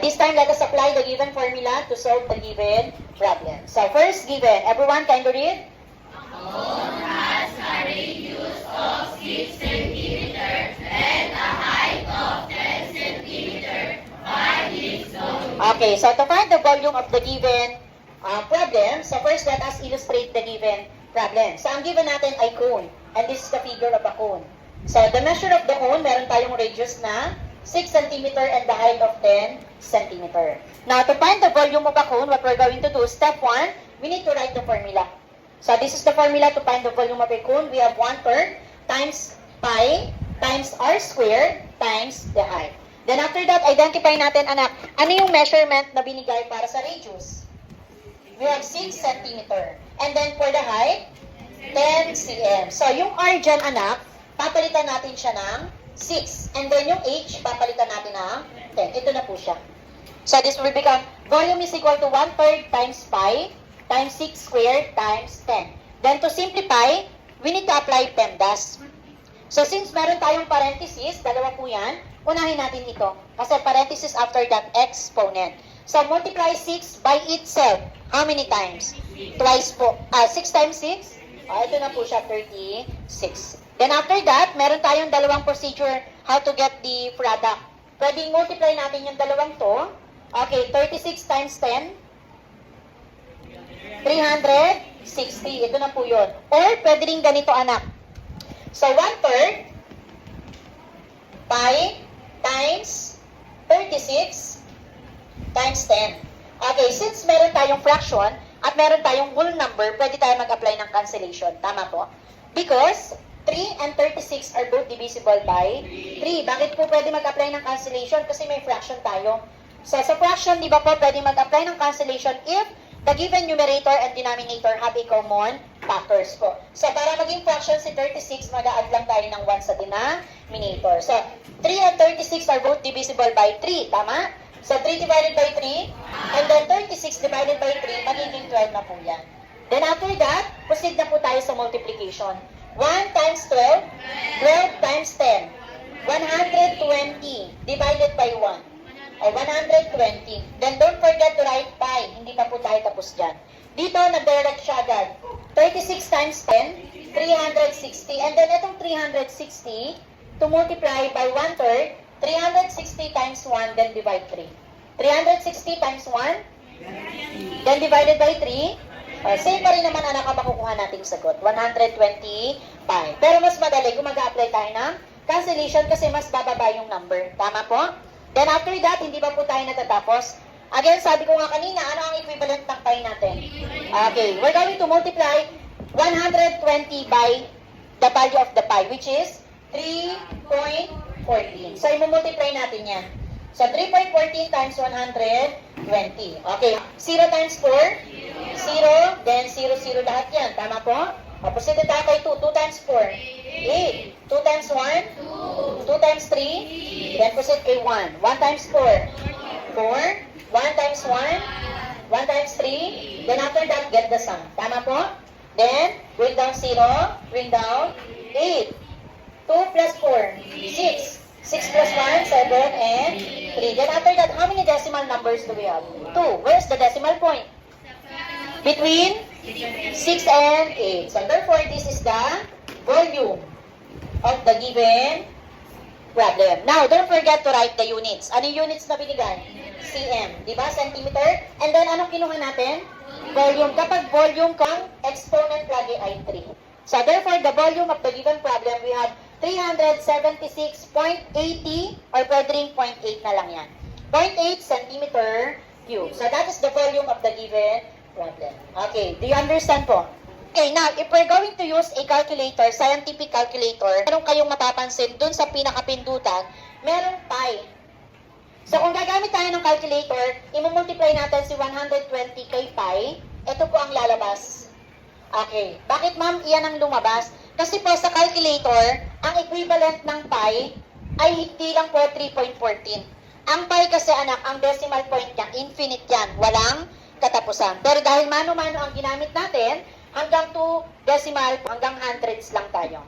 This time, let us apply the given formula to solve the given problem. So, first given, everyone can you read? A cone has a radius of 6 centimeters and a height of 10 centimeters. Find its volume. Okay, so to find the volume of the given problem, so first let us illustrate the given problem. So, ang given natin ay cone, and this is the figure of a cone. So, the measure of the cone, meron tayong radius na 6 cm and the height of 10 cm. Now, to find the volume of a cone, what we're going to do, step 1, we need to write the formula. So, this is the formula to find the volume of a cone. We have 1/3 times pi times r squared times the height. Then after that, identify natin, anak, ano yung measurement na binigay para sa radius? We have 6 cm. And then for the height, 10 cm. So, yung r dyan, anak, papalitan natin siya ng 6. And then yung h, papalitan natin ng 10. Ito na po siya. So, this will become, volume is equal to 1/3 times pi times 6 squared times 10. Then to simplify, we need to apply PEMDAS. So, since meron tayong parenthesis, dalawa po yan, unahin natin ito. Kasi parenthesis after that, exponent. So, multiply 6 by itself. How many times? Twice po. 6 times 6? Ito na po siya, 36. Then after that, meron tayong dalawang procedure how to get the product. Pwedeng multiply natin yung dalawang to. Okay, 36 times 10. 360. Ito na po yun. Or pwede rin ganito, anak. So, 1/3 pi times 36 times 10. Okay, since meron tayong fraction at meron tayong whole number, pwede tayo mag-apply ng cancellation. Tama po? Because 3 and 36 are both divisible by 3. Bakit po pwede mag-apply ng cancellation? Kasi may fraction tayo. So, sa fraction, di ba po, pwede mag-apply ng cancellation if the given numerator and denominator have a common factors po. So, para maging fraction si 36, mag-a-add lang tayo ng 1 sa denominator. So, 3 and 36 are both divisible by 3. Tama? So, 3 divided by 3, and then 36 divided by 3, magiging 12 na po yan. Then, after that, proceed na po tayo sa multiplication. 1 times 12, 12 times 10, 120 divided by 1. Ay, 120. Then, don't forget to write pi. Hindi pa po tayo tapos dyan. Dito, nag-direct siya agad. 36 times 10, 360. And then, itong 360, to multiply by 1/3, 360 times 1, then divide 3. 360 times 1, then divided by 3. Same pa rin naman, anak, ang makukuha nating sagot. 120 pi. Pero mas madali kung mag-apply tayo ng cancellation kasi mas bababa yung number. Tama po? Then after that, hindi pa po tayo natatapos. Again, sabi ko nga kanina, ano ang equivalent ng pi natin? Okay, we're going to multiply 120 by the value of the pi, which is 3.14. So, i-multiply natin yan. So, 3.14 times 120. Okay, 0 times 4, 0, then 0, 0 lahat yan. Tama po? Opposite tayo kay 2. 2 times 4, 8. 2 times 1, 2 times 3, then proceed kay 1. 1 times 4, 4. 1 times 1, 1 times 3. Then after that, get the sum. Tama po? Then, bring down 0, bring down 8. 2 plus 4, 6. 6 plus 1, 7, and 3. Then after that, how many decimal numbers do we have? 2. Where's the decimal point? Between 6 and 8. So therefore, this is the volume of the given problem. Now, don't forget to write the units. Ano yung units na binigay? cm. Diba? Centimeter. And then, anong kinuha natin? Volume. Kapag volume kang exponent lagi ay 3. So therefore, the volume of the given problem, we have 376.80 or pwede rin 0.8 na lang yan. 0.8 centimeter cube. So that is the volume of the given problem. Okay, do you understand po? Okay, now, if we're going to use a calculator, scientific calculator, meron kayong mapapansin dun sa pinakapindutan, merong pi. So kung gagamit tayo ng calculator, i-multiply natin si 120 kay pi, ito po ang lalabas. Okay, bakit ma'am iyan ang lumabas? Kasi po sa calculator, ang equivalent ng pi ay hindi lang po 3.14. Ang pi kasi, anak, ang decimal point niya, infinite yan. Walang katapusan. Pero dahil mano-mano ang ginamit natin, hanggang 2 decimal, hanggang hundreds lang tayo.